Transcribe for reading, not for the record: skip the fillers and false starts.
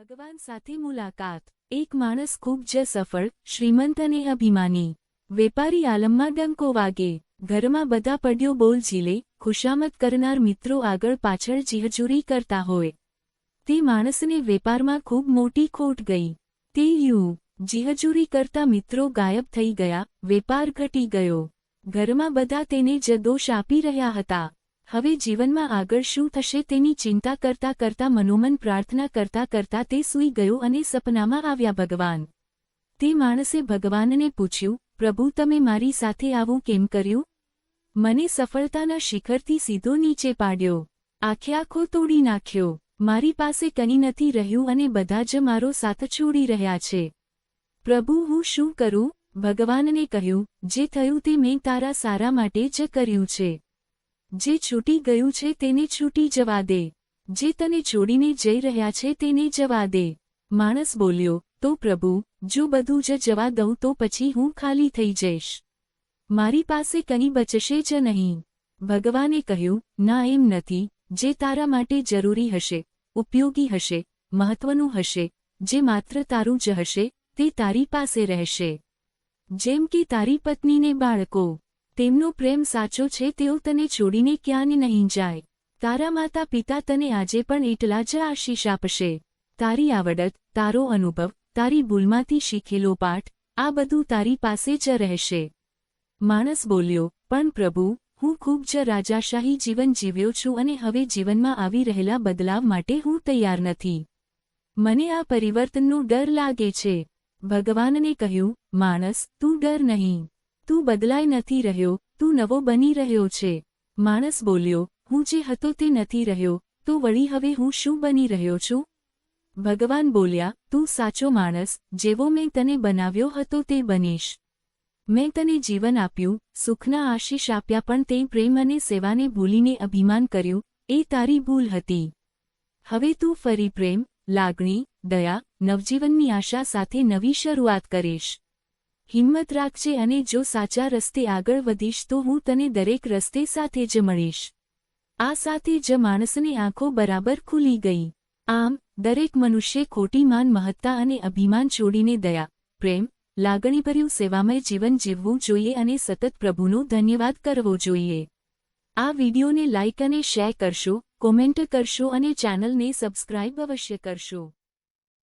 ભગવાન સાથે મુલાકાત। એક માણસ ખૂબ જ સફળ, શ્રીમંત અને અભિમાની। વેપારી આલમમાં ડંકો વાગે। ઘરમાં બધા પડ્યો બોલ ઝીલે, ખુશામત કરનાર મિત્રો આગળ પાછળ જીહજુરી કરતા હોય। તે માણસને વેપારમાં ખૂબ મોટી ખોટ ગઈ। તે જીહજુરી કરતા મિત્રો ગાયબ થઈ ગયા, વેપાર ઘટી ગયો। ઘરમાં બધા તેને જ દોષ આપી રહ્યા હતા। હવે જીવનમાં આગળ શું થશે તેની ચિંતા કરતા કરતા મનોમન પ્રાર્થના કરતા કરતા તે સૂઈ ગયો અને સપનામાં આવ્યા ભગવાન। તે માણસે ભગવાનને પૂછ્યું, પ્રભુ તમે મારી સાથે આવું કેમ કર્યું? મને સફળતાના શિખરથી સીધો નીચે પાડ્યો, આખે આખો તોડી નાખ્યો। મારી પાસે કંઈ નથી રહ્યું અને બધા જ મારો સાથ છોડી રહ્યા છે। પ્રભુ હું શું કરું? ભગવાનને કહ્યું, જે થયું તે મેં તારા સારા માટે જ કર્યું છે। જે છૂટી ગયું છે તેને છૂટી જવા દે, જે તને છોડીને જઈ રહ્યા છે તેને જવા દે। માણસ બોલ્યો, તો પ્રભુ, જો બધું જ જવા દઉં તો પછી હું ખાલી થઈ જઈશ, મારી પાસે કંઈ બચશે જ નહીં। ભગવાને કહ્યું, ના એમ નથી, જે તારા માટે જરૂરી હશે, ઉપયોગી હશે, મહત્વનું હશે, જે માત્ર તારું જ હશે, તે તારી પાસે રહેશે। જેમ કે તારી પત્નીને બાળકો, તેમનો પ્રેમ સાચો છે, તેઓ તને છોડીને ક્યાં નહીં જાય। તારા માતા પિતા તને આજે પણ એટલા જ આશીષ આપશે। તારી આવડત, તારો અનુભવ, તારી ભૂલમાંથી શીખેલો પાઠ, આ બધું તારી પાસે જ રહેશે। માણસ બોલ્યો, પણ પ્રભુ, હું ખૂબ જ રાજાશાહી જીવન જીવ્યો છું અને હવે જીવનમાં આવી રહેલા બદલાવ માટે હું તૈયાર નથી। મને આ પરિવર્તનનો ડર લાગે છે। ભગવાનને કહ્યું, માણસ, તું ડર નહીં, તું બદલાઈ નથી રહ્યો, તું નવો બની રહ્યો છે। માણસ બોલ્યો, હું જે હતો તે નથી રહ્યો, તો વળી હવે હું શું બની રહ્યો છું? ભગવાન બોલ્યા, તું સાચો માણસ, જેવો મેં તને બનાવ્યો હતો તે બનીશ। મેં તને જીવન આપ્યું, સુખના આશીષ આપ્યા, પણ તે પ્રેમ અને સેવાને ભૂલીને અભિમાન કર્યું, એ તારી ભૂલ હતી। હવે તું ફરી પ્રેમ, લાગણી, દયા, નવજીવનની આશા સાથે નવી શરૂઆત કરીશ। હિંમત રાખજે અને જો સાચા રસ્તે આગળ વધીશ તો હું તને દરેક રસ્તે સાથે જ મળીશ। આ સાથે જ માણસની આંખો બરાબર ખુલી ગઈ। આમ, દરેક મનુષ્ય ખોટી માન મહત્તા અને અભિમાન છોડીને દયા, પ્રેમ, લાગણીભર્યું સેવામય જીવન જીવવું જોઈએ અને સતત પ્રભુનો ધન્યવાદ કરવો જોઈએ। આ વિડીયોને લાઇક અને શેર કરશો, કોમેન્ટ કરશો અને ચેનલને સબસ્ક્રાઇબ અવશ્ય કરશો।